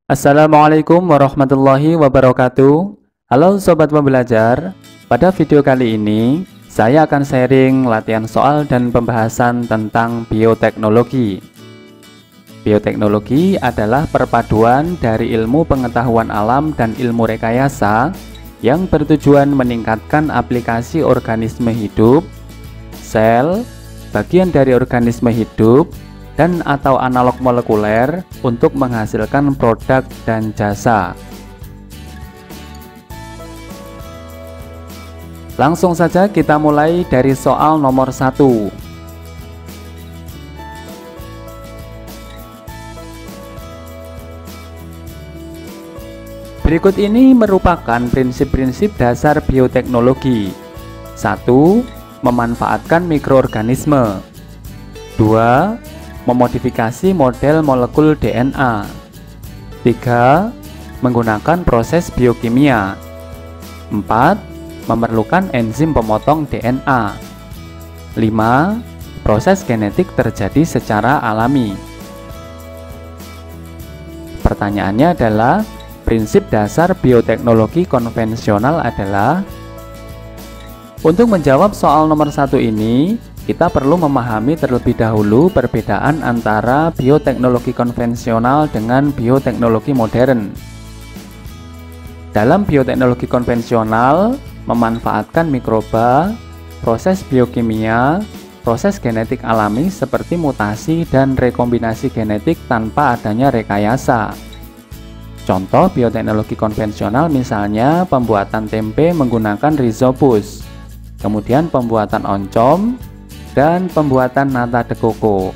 Assalamualaikum warahmatullahi wabarakatuh. Halo sobat pembelajar, pada video kali ini saya akan sharing latihan soal dan pembahasan tentang bioteknologi. Bioteknologi adalah perpaduan dari ilmu pengetahuan alam dan ilmu rekayasa yang bertujuan meningkatkan aplikasi organisme hidup, sel, bagian dari organisme hidup, dan atau analog molekuler untuk menghasilkan produk dan jasa. Langsung saja kita mulai dari soal nomor 1. Berikut ini merupakan prinsip-prinsip dasar bioteknologi. 1. Memanfaatkan mikroorganisme. 2. Memodifikasi model molekul DNA. 3. Menggunakan proses biokimia. 4. Memerlukan enzim pemotong DNA. 5. Proses genetik terjadi secara alami. Pertanyaannya adalah, prinsip dasar bioteknologi konvensional adalah? Untuk menjawab soal nomor 1 ini, kita perlu memahami terlebih dahulu perbedaan antara bioteknologi konvensional dengan bioteknologi modern. Dalam bioteknologi konvensional, memanfaatkan mikroba, proses biokimia, proses genetik alami seperti mutasi dan rekombinasi genetik tanpa adanya rekayasa. Contoh bioteknologi konvensional misalnya pembuatan tempe menggunakan rhizopus, kemudian pembuatan oncom, dan pembuatan nata de coco.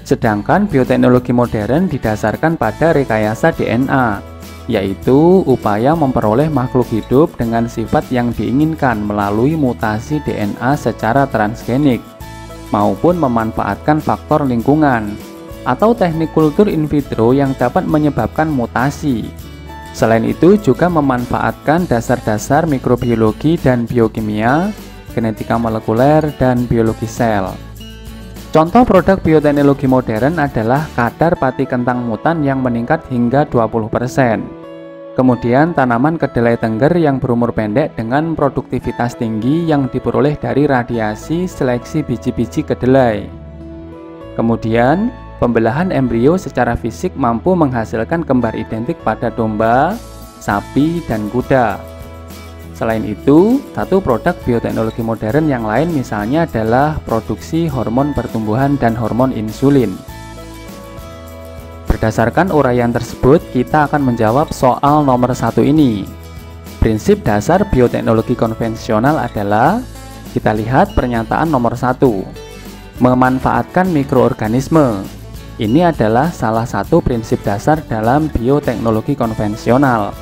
Sedangkan bioteknologi modern didasarkan pada rekayasa DNA, yaitu upaya memperoleh makhluk hidup dengan sifat yang diinginkan melalui mutasi DNA secara transgenik, maupun memanfaatkan faktor lingkungan atau teknik kultur in vitro yang dapat menyebabkan mutasi. Selain itu juga memanfaatkan dasar-dasar mikrobiologi dan biokimia, genetika molekuler, dan biologi sel. Contoh produk bioteknologi modern adalah kadar pati kentang mutan yang meningkat hingga 20%. Kemudian tanaman kedelai tengger yang berumur pendek dengan produktivitas tinggi yang diperoleh dari radiasi seleksi biji-biji kedelai. Kemudian pembelahan embrio secara fisik mampu menghasilkan kembar identik pada domba, sapi, dan kuda. Selain itu, satu produk bioteknologi modern yang lain misalnya adalah produksi hormon pertumbuhan dan hormon insulin. Berdasarkan uraian tersebut, kita akan menjawab soal nomor 1 ini. Prinsip dasar bioteknologi konvensional adalah, kita lihat pernyataan nomor 1. Memanfaatkan mikroorganisme. Ini adalah salah satu prinsip dasar dalam bioteknologi konvensional.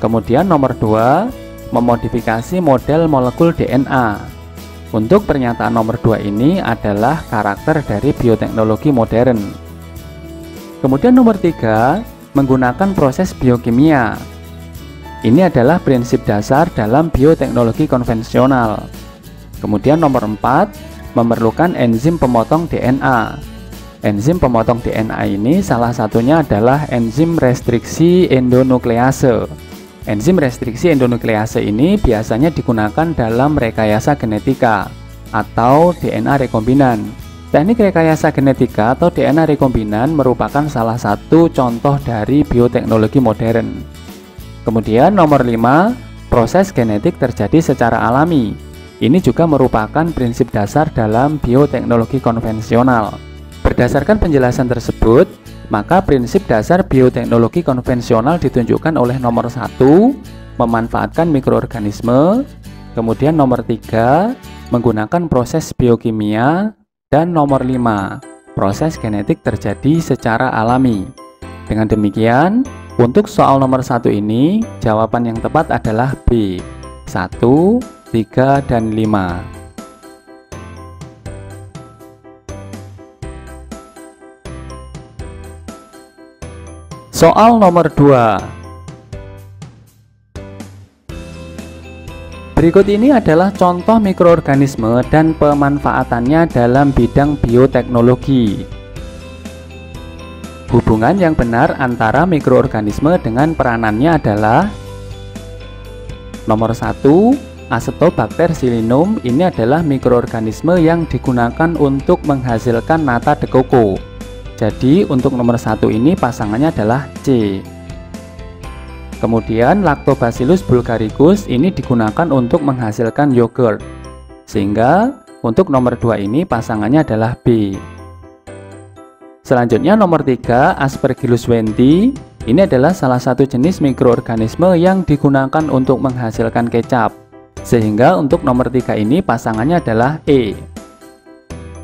Kemudian nomor 2, memodifikasi model molekul DNA. Untuk pernyataan nomor 2 ini adalah karakter dari bioteknologi modern. Kemudian nomor 3, menggunakan proses biokimia. Ini adalah prinsip dasar dalam bioteknologi konvensional. Kemudian nomor 4, memerlukan enzim pemotong DNA. Enzim pemotong DNA ini salah satunya adalah enzim restriksi endonuklease. Enzim restriksi endonuklease ini biasanya digunakan dalam rekayasa genetika atau DNA rekombinan. Teknik rekayasa genetika atau DNA rekombinan merupakan salah satu contoh dari bioteknologi modern. Kemudian nomor 5, proses genetik terjadi secara alami. Ini juga merupakan prinsip dasar dalam bioteknologi konvensional. Berdasarkan penjelasan tersebut, maka prinsip dasar bioteknologi konvensional ditunjukkan oleh nomor 1, memanfaatkan mikroorganisme, kemudian nomor 3, menggunakan proses biokimia, dan nomor 5, proses genetik terjadi secara alami. Dengan demikian, untuk soal nomor 1 ini, jawaban yang tepat adalah B, 1, 3, dan 5. Soal nomor 2. Berikut ini adalah contoh mikroorganisme dan pemanfaatannya dalam bidang bioteknologi. Hubungan yang benar antara mikroorganisme dengan peranannya adalah nomor 1, Acetobacter pseudomonas ini adalah mikroorganisme yang digunakan untuk menghasilkan nata de coco. Jadi untuk nomor 1 ini pasangannya adalah C. Kemudian Lactobacillus bulgaricus ini digunakan untuk menghasilkan yogurt. Sehingga untuk nomor 2 ini pasangannya adalah B. Selanjutnya nomor 3, Aspergillus wendti ini adalah salah satu jenis mikroorganisme yang digunakan untuk menghasilkan kecap. Sehingga untuk nomor 3 ini pasangannya adalah E.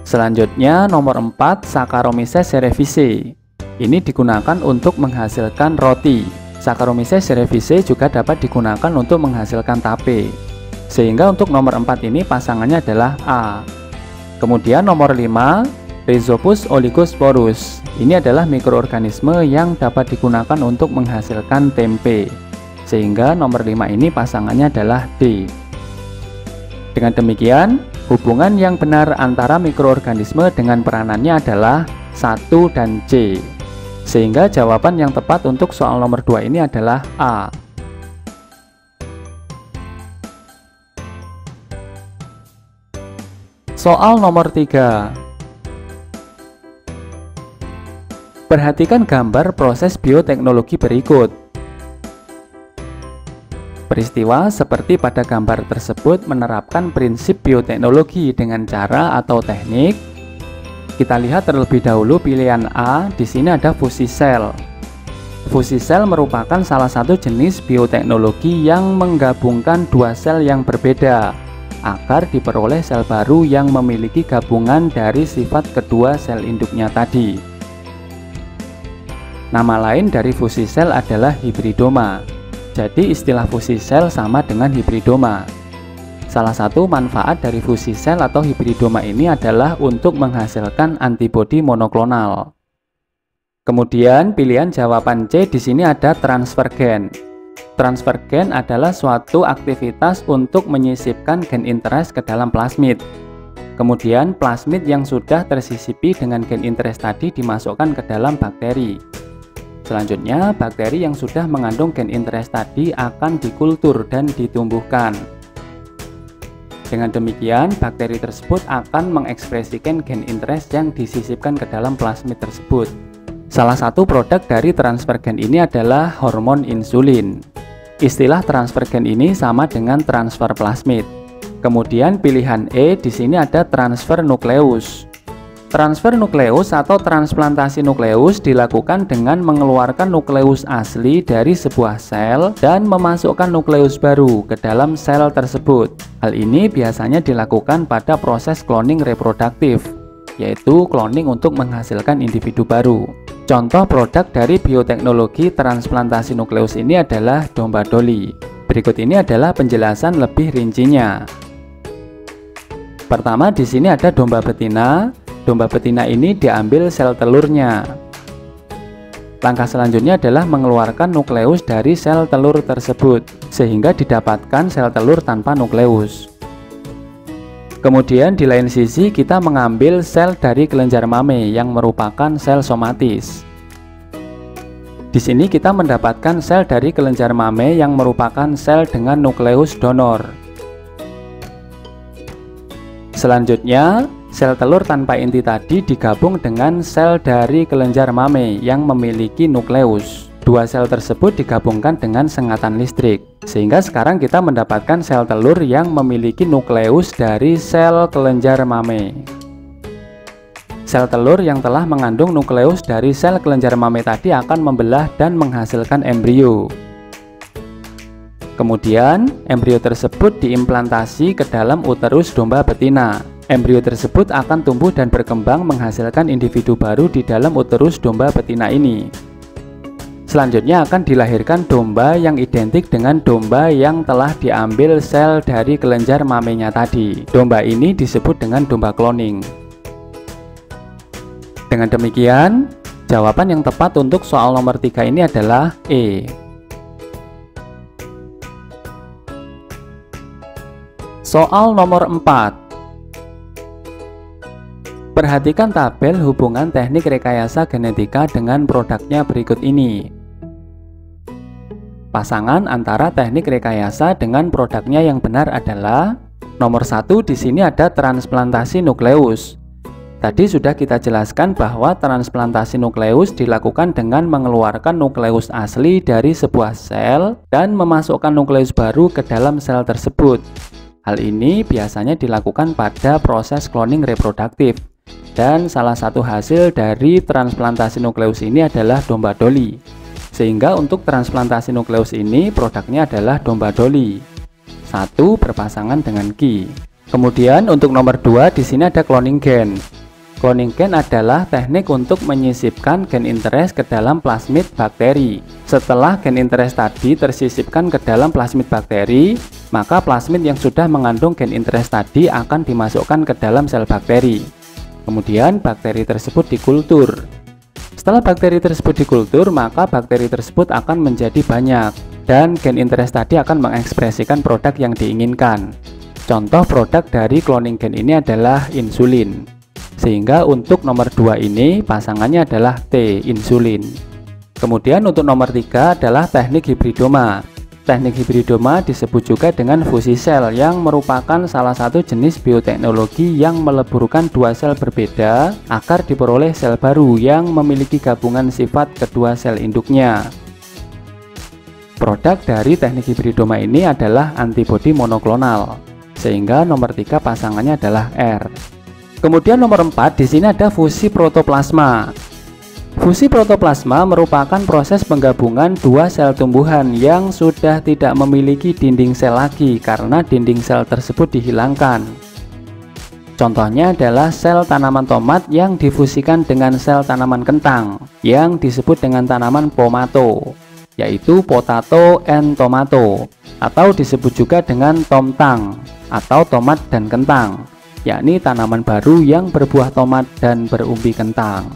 Selanjutnya nomor 4, Saccharomyces cerevisiae. Ini digunakan untuk menghasilkan roti. Saccharomyces cerevisiae juga dapat digunakan untuk menghasilkan tape. Sehingga untuk nomor 4 ini pasangannya adalah A. Kemudian nomor 5, Rhizopus oligosporus. Ini adalah mikroorganisme yang dapat digunakan untuk menghasilkan tempe. Sehingga nomor 5 ini pasangannya adalah D. Dengan demikian, hubungan yang benar antara mikroorganisme dengan peranannya adalah 1 dan C. Sehingga jawaban yang tepat untuk soal nomor 2 ini adalah A. Soal nomor 3. Perhatikan gambar proses bioteknologi berikut. Peristiwa seperti pada gambar tersebut menerapkan prinsip bioteknologi dengan cara atau teknik. Kita lihat terlebih dahulu pilihan A, di sini ada fusi sel. Fusi sel merupakan salah satu jenis bioteknologi yang menggabungkan dua sel yang berbeda agar diperoleh sel baru yang memiliki gabungan dari sifat kedua sel induknya tadi. Nama lain dari fusi sel adalah hibridoma. Jadi istilah fusi sel sama dengan hibridoma. Salah satu manfaat dari fusi sel atau hibridoma ini adalah untuk menghasilkan antibodi monoklonal. Kemudian pilihan jawaban C di sini ada transfer gen. Transfer gen adalah suatu aktivitas untuk menyisipkan gen interest ke dalam plasmid. Kemudian plasmid yang sudah tersisipi dengan gen interest tadi dimasukkan ke dalam bakteri. Selanjutnya, bakteri yang sudah mengandung gen interest tadi akan dikultur dan ditumbuhkan. Dengan demikian, bakteri tersebut akan mengekspresikan gen interest yang disisipkan ke dalam plasmid tersebut. Salah satu produk dari transfer gen ini adalah hormon insulin. Istilah transfer gen ini sama dengan transfer plasmid. Kemudian pilihan E di sini ada transfer nukleus. Transfer nukleus atau transplantasi nukleus dilakukan dengan mengeluarkan nukleus asli dari sebuah sel dan memasukkan nukleus baru ke dalam sel tersebut. Hal ini biasanya dilakukan pada proses cloning reproduktif, yaitu cloning untuk menghasilkan individu baru. Contoh produk dari bioteknologi transplantasi nukleus ini adalah domba Dolly. Berikut ini adalah penjelasan lebih rincinya. Pertama, di sini ada domba betina. Domba betina ini diambil sel telurnya. Langkah selanjutnya adalah mengeluarkan nukleus dari sel telur tersebut, sehingga didapatkan sel telur tanpa nukleus. Kemudian di lain sisi kita mengambil sel dari kelenjar mame yang merupakan sel somatis. Di sini kita mendapatkan sel dari kelenjar mame yang merupakan sel dengan nukleus donor. Selanjutnya, sel telur tanpa inti tadi digabung dengan sel dari kelenjar mame yang memiliki nukleus. Dua sel tersebut digabungkan dengan sengatan listrik, sehingga sekarang kita mendapatkan sel telur yang memiliki nukleus dari sel kelenjar mame. Sel telur yang telah mengandung nukleus dari sel kelenjar mame tadi akan membelah dan menghasilkan embrio. Kemudian, embrio tersebut diimplantasi ke dalam uterus domba betina. Embrio tersebut akan tumbuh dan berkembang menghasilkan individu baru di dalam uterus domba betina ini. Selanjutnya akan dilahirkan domba yang identik dengan domba yang telah diambil sel dari kelenjar mamenya tadi. Domba ini disebut dengan domba cloning. Dengan demikian, jawaban yang tepat untuk soal nomor 3 ini adalah E. Soal nomor 4. Perhatikan tabel hubungan teknik rekayasa genetika dengan produknya berikut ini. Pasangan antara teknik rekayasa dengan produknya yang benar adalah nomor 1 di sini ada transplantasi nukleus. Tadi sudah kita jelaskan bahwa transplantasi nukleus dilakukan dengan mengeluarkan nukleus asli dari sebuah sel dan memasukkan nukleus baru ke dalam sel tersebut. Hal ini biasanya dilakukan pada proses cloning reproduktif. Dan salah satu hasil dari transplantasi nukleus ini adalah domba Dolly. Sehingga untuk transplantasi nukleus ini produknya adalah domba Dolly. 1 berpasangan dengan Ki. Kemudian untuk nomor 2 di sini ada cloning gen. Cloning gen adalah teknik untuk menyisipkan gen interest ke dalam plasmid bakteri. Setelah gen interest tadi tersisipkan ke dalam plasmid bakteri, maka plasmid yang sudah mengandung gen interest tadi akan dimasukkan ke dalam sel bakteri. Kemudian bakteri tersebut dikultur. Setelah bakteri tersebut dikultur, maka bakteri tersebut akan menjadi banyak dan gen interest tadi akan mengekspresikan produk yang diinginkan. Contoh produk dari cloning gen ini adalah insulin. Sehingga untuk nomor 2 ini pasangannya adalah T, insulin. Kemudian untuk nomor 3 adalah teknik hibridoma. Teknik hibridoma disebut juga dengan fusi sel yang merupakan salah satu jenis bioteknologi yang meleburkan 2 sel berbeda agar diperoleh sel baru yang memiliki gabungan sifat kedua sel induknya. Produk dari teknik hibridoma ini adalah antibodi monoklonal. Sehingga nomor 3 pasangannya adalah R. Kemudian nomor 4 di sini ada fusi protoplasma. Fusi protoplasma merupakan proses penggabungan 2 sel tumbuhan yang sudah tidak memiliki dinding sel lagi karena dinding sel tersebut dihilangkan. Contohnya adalah sel tanaman tomat yang difusikan dengan sel tanaman kentang yang disebut dengan tanaman pomato, yaitu potato and tomato, atau disebut juga dengan tomtang atau tomat dan kentang, yakni tanaman baru yang berbuah tomat dan berumbi kentang.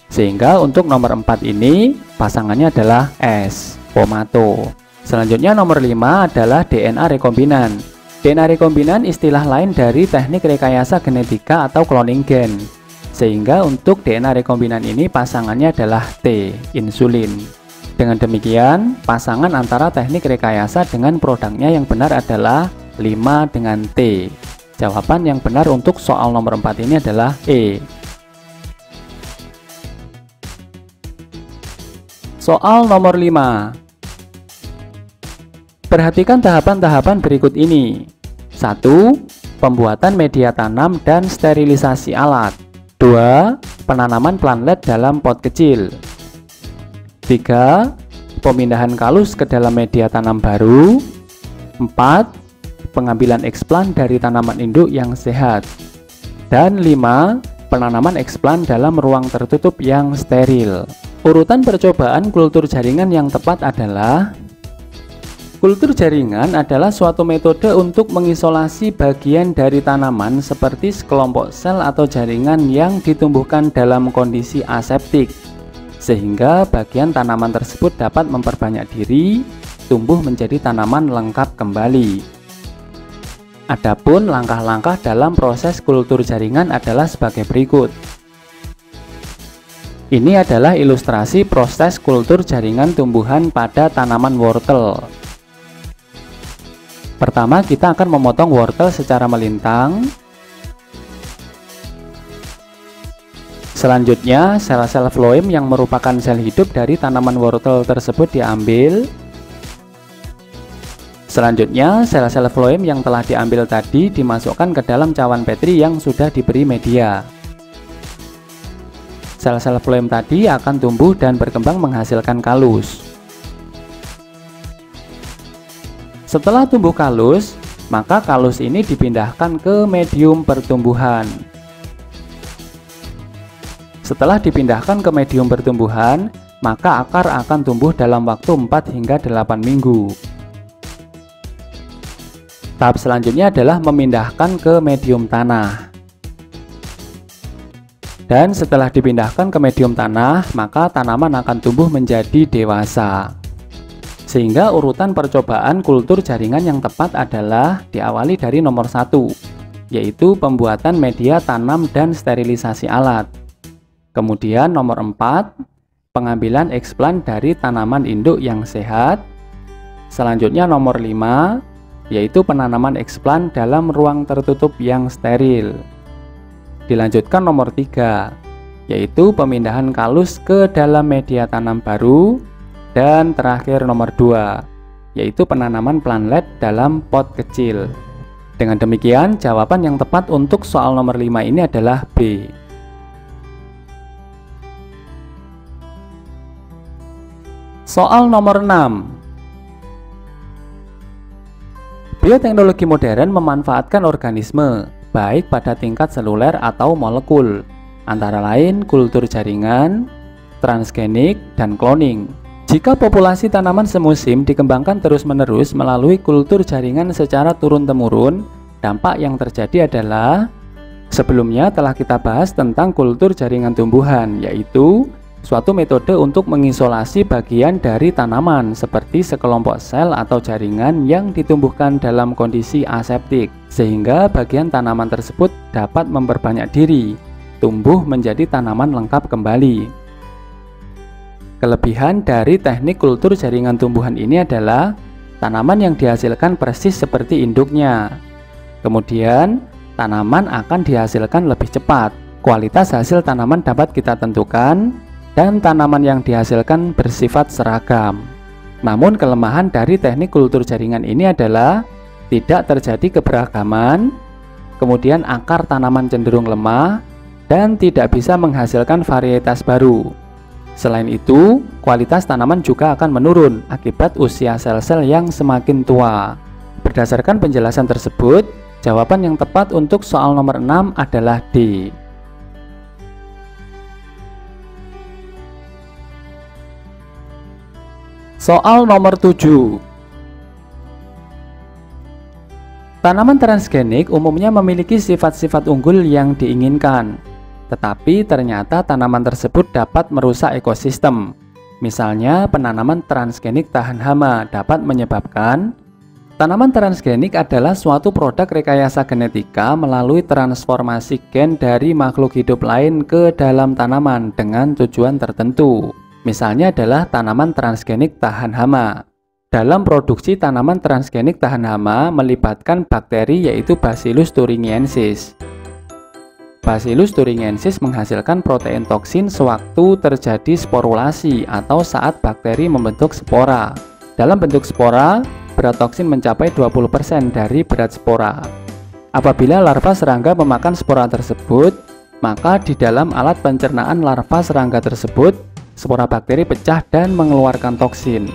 Sehingga untuk nomor 4 ini pasangannya adalah S, pomato. Selanjutnya nomor 5 adalah DNA rekombinan. DNA rekombinan istilah lain dari teknik rekayasa genetika atau cloning gen. Sehingga untuk DNA rekombinan ini pasangannya adalah T, insulin. Dengan demikian, pasangan antara teknik rekayasa dengan produknya yang benar adalah 5 dengan T. Jawaban yang benar untuk soal nomor 4 ini adalah E. Soal nomor 5. Perhatikan tahapan-tahapan berikut ini. 1. Pembuatan media tanam dan sterilisasi alat. 2. Penanaman plantlet dalam pot kecil. 3. Pemindahan kalus ke dalam media tanam baru. 4. Pengambilan eksplan dari tanaman induk yang sehat. Dan 5. Penanaman eksplan dalam ruang tertutup yang steril. Urutan percobaan kultur jaringan yang tepat adalah: kultur jaringan adalah suatu metode untuk mengisolasi bagian dari tanaman seperti sekelompok sel atau jaringan yang ditumbuhkan dalam kondisi aseptik, sehingga bagian tanaman tersebut dapat memperbanyak diri, tumbuh menjadi tanaman lengkap kembali. Adapun langkah-langkah dalam proses kultur jaringan adalah sebagai berikut. Ini adalah ilustrasi proses kultur jaringan tumbuhan pada tanaman wortel. Pertama, kita akan memotong wortel secara melintang. Selanjutnya, sel-sel floem yang merupakan sel hidup dari tanaman wortel tersebut diambil. Selanjutnya, sel-sel floem yang telah diambil tadi dimasukkan ke dalam cawan petri yang sudah diberi media. Sel-sel floem tadi akan tumbuh dan berkembang menghasilkan kalus. Setelah tumbuh kalus, maka kalus ini dipindahkan ke medium pertumbuhan. Setelah dipindahkan ke medium pertumbuhan, maka akar akan tumbuh dalam waktu 4 hingga 8 minggu. Tahap selanjutnya adalah memindahkan ke medium tanah. Dan setelah dipindahkan ke medium tanah, maka tanaman akan tumbuh menjadi dewasa. Sehingga urutan percobaan kultur jaringan yang tepat adalah diawali dari nomor 1. yaitu pembuatan media tanam dan sterilisasi alat. Kemudian nomor 4, pengambilan eksplan dari tanaman induk yang sehat. Selanjutnya nomor 5, yaitu penanaman eksplan dalam ruang tertutup yang steril. Dilanjutkan nomor 3, yaitu pemindahan kalus ke dalam media tanam baru. Dan terakhir nomor 2, yaitu penanaman plantlet dalam pot kecil. Dengan demikian, jawaban yang tepat untuk soal nomor 5 ini adalah B. Soal nomor 6. Bioteknologi modern memanfaatkan organisme, baik pada tingkat seluler atau molekul, antara lain kultur jaringan, transgenik, dan cloning. Jika populasi tanaman semusim dikembangkan terus-menerus melalui kultur jaringan secara turun-temurun, dampak yang terjadi adalah, sebelumnya telah kita bahas tentang kultur jaringan tumbuhan, yaitu suatu metode untuk mengisolasi bagian dari tanaman seperti sekelompok sel atau jaringan yang ditumbuhkan dalam kondisi aseptik, sehingga bagian tanaman tersebut dapat memperbanyak diri, tumbuh menjadi tanaman lengkap kembali. Kelebihan dari teknik kultur jaringan tumbuhan ini adalah tanaman yang dihasilkan persis seperti induknya. Kemudian, tanaman akan dihasilkan lebih cepat. Kualitas hasil tanaman dapat kita tentukan, dan tanaman yang dihasilkan bersifat seragam. Namun, kelemahan dari teknik kultur jaringan ini adalah tidak terjadi keberagaman, kemudian akar tanaman cenderung lemah, dan tidak bisa menghasilkan varietas baru. Selain itu, kualitas tanaman juga akan menurun akibat usia sel-sel yang semakin tua. Berdasarkan penjelasan tersebut, jawaban yang tepat untuk soal nomor 6 adalah D. Soal nomor 7. Tanaman transgenik umumnya memiliki sifat-sifat unggul yang diinginkan. Tetapi ternyata tanaman tersebut dapat merusak ekosistem. Misalnya, penanaman transgenik tahan hama dapat menyebabkan tanaman transgenik adalah suatu produk rekayasa genetika melalui transformasi gen dari makhluk hidup lain ke dalam tanaman dengan tujuan tertentu. Misalnya adalah tanaman transgenik tahan hama. Dalam produksi tanaman transgenik tahan hama melibatkan bakteri yaitu Bacillus thuringiensis. Bacillus thuringiensis menghasilkan protein toksin sewaktu terjadi sporulasi atau saat bakteri membentuk spora. Dalam bentuk spora, berat toksin mencapai 20% dari berat spora. Apabila larva serangga memakan spora tersebut, maka di dalam alat pencernaan larva serangga tersebut, spora bakteri pecah dan mengeluarkan toksin.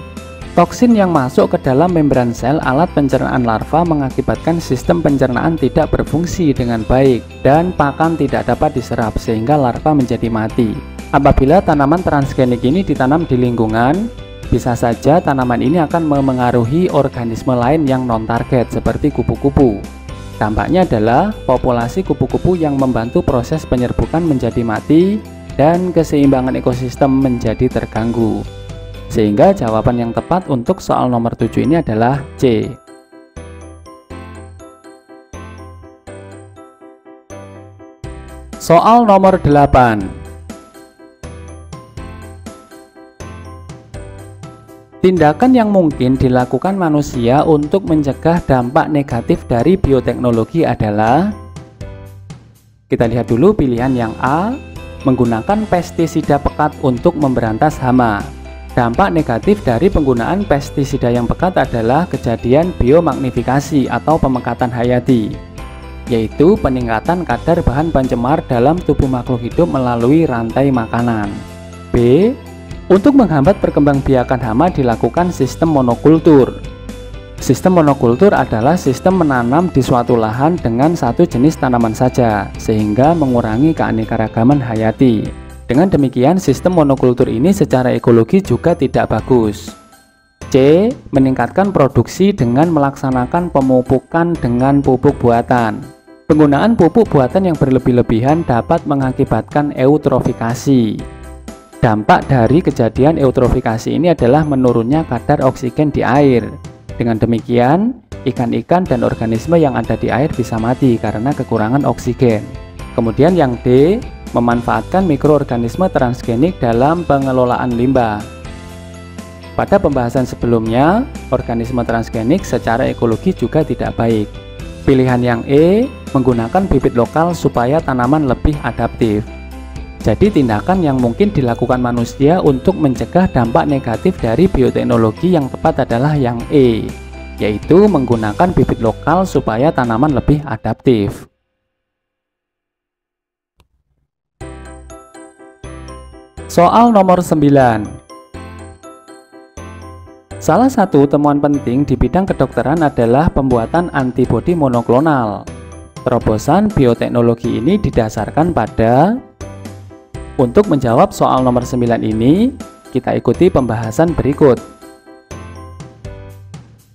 Toksin yang masuk ke dalam membran sel alat pencernaan larva mengakibatkan sistem pencernaan tidak berfungsi dengan baik dan pakan tidak dapat diserap sehingga larva menjadi mati. Apabila tanaman transgenik ini ditanam di lingkungan, bisa saja tanaman ini akan memengaruhi organisme lain yang non-target seperti kupu-kupu. Dampaknya adalah populasi kupu-kupu yang membantu proses penyerbukan menjadi mati dan keseimbangan ekosistem menjadi terganggu. Sehingga jawaban yang tepat untuk soal nomor 7 ini adalah C. Soal nomor 8. Tindakan yang mungkin dilakukan manusia untuk mencegah dampak negatif dari bioteknologi adalah, kita lihat dulu pilihan yang A, menggunakan pestisida pekat untuk memberantas hama. Dampak negatif dari penggunaan pestisida yang pekat adalah kejadian biomagnifikasi atau pemekatan hayati, yaitu peningkatan kadar bahan pencemar dalam tubuh makhluk hidup melalui rantai makanan. B. Untuk menghambat perkembangbiakan hama dilakukan sistem monokultur. Sistem monokultur adalah sistem menanam di suatu lahan dengan satu jenis tanaman saja, sehingga mengurangi keanekaragaman hayati. Dengan demikian, sistem monokultur ini secara ekologi juga tidak bagus. C. Meningkatkan produksi dengan melaksanakan pemupukan dengan pupuk buatan. Penggunaan pupuk buatan yang berlebih-lebihan dapat mengakibatkan eutrofikasi. Dampak dari kejadian eutrofikasi ini adalah menurunnya kadar oksigen di air. Dengan demikian, ikan-ikan dan organisme yang ada di air bisa mati karena kekurangan oksigen. Kemudian yang D, memanfaatkan mikroorganisme transgenik dalam pengelolaan limbah. Pada pembahasan sebelumnya, organisme transgenik secara ekologi juga tidak baik. Pilihan yang E, menggunakan bibit lokal supaya tanaman lebih adaptif. Jadi tindakan yang mungkin dilakukan manusia untuk mencegah dampak negatif dari bioteknologi yang tepat adalah yang E, yaitu menggunakan bibit lokal supaya tanaman lebih adaptif. Soal nomor 9. Salah satu temuan penting di bidang kedokteran adalah pembuatan antibodi monoklonal. Terobosan bioteknologi ini didasarkan pada. Untuk menjawab soal nomor 9 ini, kita ikuti pembahasan berikut.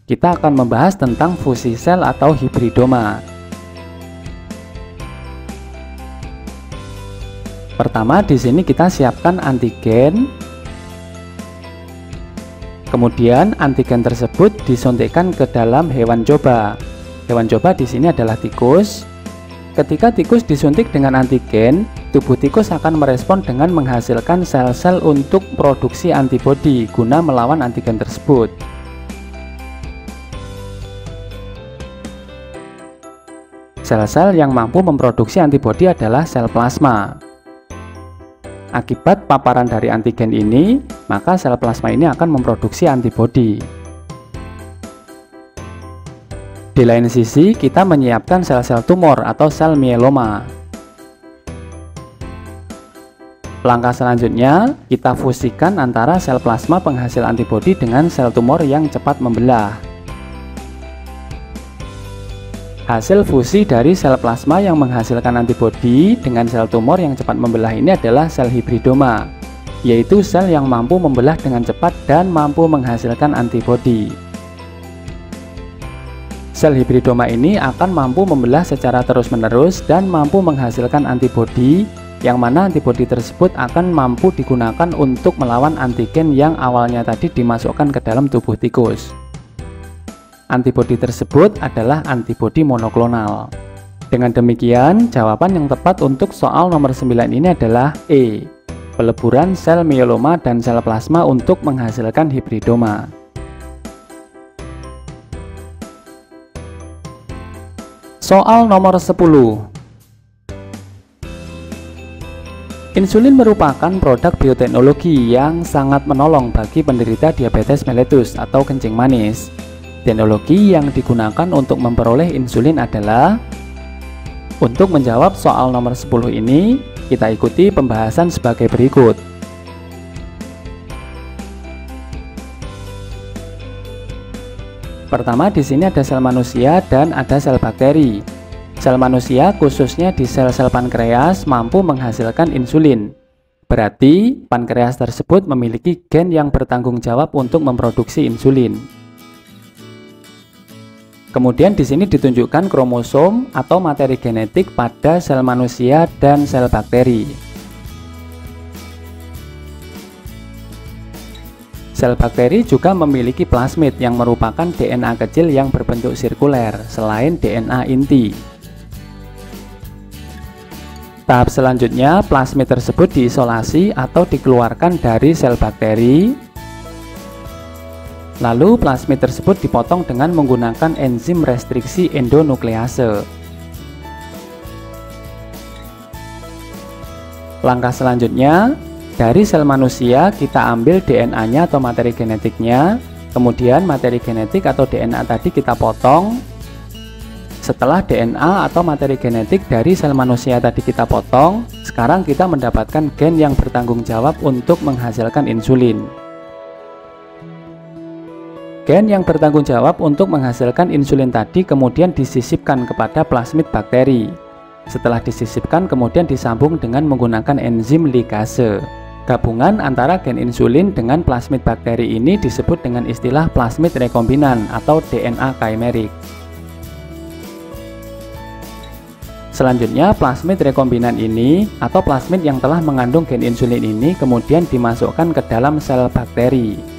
Kita akan membahas tentang fusi sel atau hibridoma. Pertama, di sini kita siapkan antigen. Kemudian antigen tersebut disuntikkan ke dalam hewan coba. Hewan coba di sini adalah tikus. Ketika tikus disuntik dengan antigen, tubuh tikus akan merespon dengan menghasilkan sel-sel untuk produksi antibodi guna melawan antigen tersebut. Sel-sel yang mampu memproduksi antibodi adalah sel plasma. Akibat paparan dari antigen ini, maka sel plasma ini akan memproduksi antibodi. Di lain sisi, kita menyiapkan sel-sel tumor atau sel mieloma. Langkah selanjutnya, kita fusikan antara sel plasma penghasil antibodi dengan sel tumor yang cepat membelah. Hasil fusi dari sel plasma yang menghasilkan antibodi dengan sel tumor yang cepat membelah ini adalah sel hibridoma, yaitu sel yang mampu membelah dengan cepat dan mampu menghasilkan antibodi. Sel hibridoma ini akan mampu membelah secara terus-menerus dan mampu menghasilkan antibodi, yang mana antibodi tersebut akan mampu digunakan untuk melawan antigen yang awalnya tadi dimasukkan ke dalam tubuh tikus. Antibodi tersebut adalah antibodi monoklonal. Dengan demikian, jawaban yang tepat untuk soal nomor 9 ini adalah E, peleburan sel mieloma dan sel plasma untuk menghasilkan hibridoma. Soal nomor 10. Insulin merupakan produk bioteknologi yang sangat menolong bagi penderita diabetes mellitus atau kencing manis. Teknologi yang digunakan untuk memperoleh insulin adalah. Untuk menjawab soal nomor 10 ini, kita ikuti pembahasan sebagai berikut. Pertama, di sini ada sel manusia dan ada sel bakteri. Sel manusia, khususnya di sel-sel pankreas, mampu menghasilkan insulin. Berarti, pankreas tersebut memiliki gen yang bertanggung jawab untuk memproduksi insulin. Kemudian di sini ditunjukkan kromosom atau materi genetik pada sel manusia dan sel bakteri. Sel bakteri juga memiliki plasmid yang merupakan DNA kecil yang berbentuk sirkuler selain DNA inti. Tahap selanjutnya, plasmid tersebut diisolasi atau dikeluarkan dari sel bakteri. Lalu plasmid tersebut dipotong dengan menggunakan enzim restriksi endonuklease. Langkah selanjutnya, dari sel manusia kita ambil DNA-nya atau materi genetiknya, kemudian materi genetik atau DNA tadi kita potong. Setelah DNA atau materi genetik dari sel manusia tadi kita potong, sekarang kita mendapatkan gen yang bertanggung jawab untuk menghasilkan insulin. Gen yang bertanggung jawab untuk menghasilkan insulin tadi kemudian disisipkan kepada plasmid bakteri. Setelah disisipkan kemudian disambung dengan menggunakan enzim ligase. Gabungan antara gen insulin dengan plasmid bakteri ini disebut dengan istilah plasmid rekombinan atau DNA chimerik. Selanjutnya, plasmid rekombinan ini atau plasmid yang telah mengandung gen insulin ini kemudian dimasukkan ke dalam sel bakteri.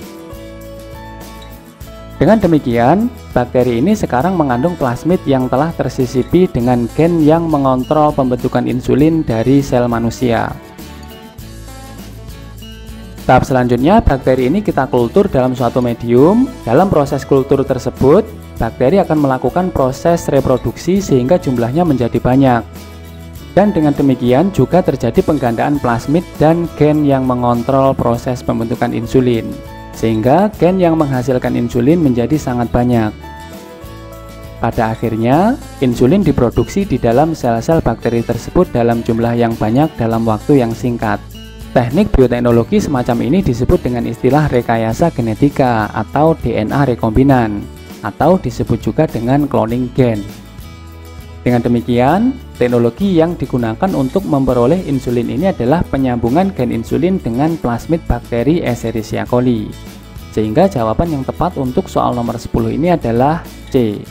Dengan demikian, Bakteri ini sekarang mengandung plasmid yang telah tersisipi dengan gen yang mengontrol pembentukan insulin dari sel manusia. Tahap selanjutnya, bakteri ini kita kultur dalam suatu medium. Dalam proses kultur tersebut, bakteri akan melakukan proses reproduksi sehingga jumlahnya menjadi banyak. Dan dengan demikian juga terjadi penggandaan plasmid dan gen yang mengontrol proses pembentukan insulin, sehingga gen yang menghasilkan insulin menjadi sangat banyak. Pada akhirnya, insulin diproduksi di dalam sel-sel bakteri tersebut dalam jumlah yang banyak dalam waktu yang singkat. Teknik bioteknologi semacam ini disebut dengan istilah rekayasa genetika atau DNA rekombinan, atau disebut juga dengan cloning gen. Dengan demikian, teknologi yang digunakan untuk memperoleh insulin ini adalah penyambungan gen insulin dengan plasmid bakteri Escherichia coli. Sehingga jawaban yang tepat untuk soal nomor 10 ini adalah C.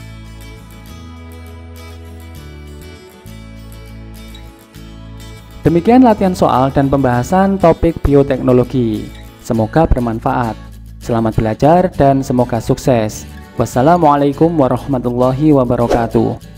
Demikian latihan soal dan pembahasan topik bioteknologi. Semoga bermanfaat. Selamat belajar dan semoga sukses. Wassalamualaikum warahmatullahi wabarakatuh.